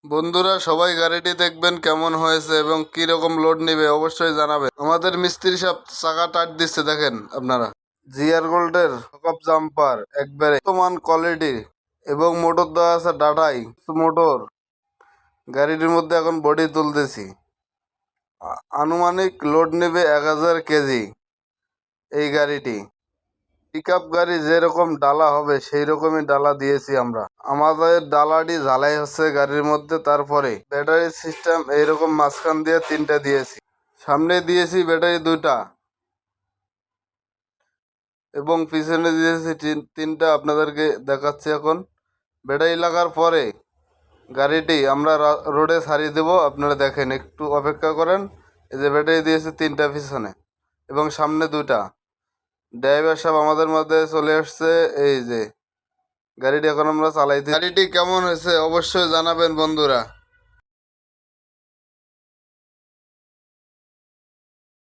বন্ধুরা সবাই গাড়িটি দেখবেন কেমন হয়েছে এবং কি রকম লোড নেবে অবশ্যই জানাবেন। আমাদের মিস্ত্রি সব চাকা টাট দিচ্ছে দেখেন আপনারা। জিআর গোল্ডের সব জাম্পার একবারে মান কোয়ালিটি এবং মোটর দেওয়া আছে ডাটাই মোটর। গাড়িটির মধ্যে এখন বডি তুলতেছি। আনুমানিক লোড নেবে 1000 কেজি এই গাড়িটি। পিক আপ গাড়ি যেরকম ডালা হবে সেই রকমই ডালা দিয়েছি আমরা। আমাদের ডালাটি ঝালাই হচ্ছে গাড়ির মধ্যে। তারপরে ব্যাটারি সিস্টেম এইরকম মাঝখান দিয়ে 3টা দিয়েছি, সামনে দিয়েছি ব্যাটারি 2টা এবং পিছনে দিয়েছি 3টা। আপনাদেরকে দেখাচ্ছি এখন। ব্যাটারি লাগার পরে গাড়িটি আমরা রোডে ছাড়িয়ে দেবো। আপনারা দেখেন, একটু অপেক্ষা করেন। এই যে ব্যাটারি দিয়েছি 3টা পিছনে এবং সামনে 2টা। ড্রাইভার সাহেব আমাদের মধ্যে চলে আসছে। এই যে গাড়িটি এখন আমরা চালাইছি। গাড়িটি কেমন হয়েছে অবশ্যই জানাবেন বন্ধুরা।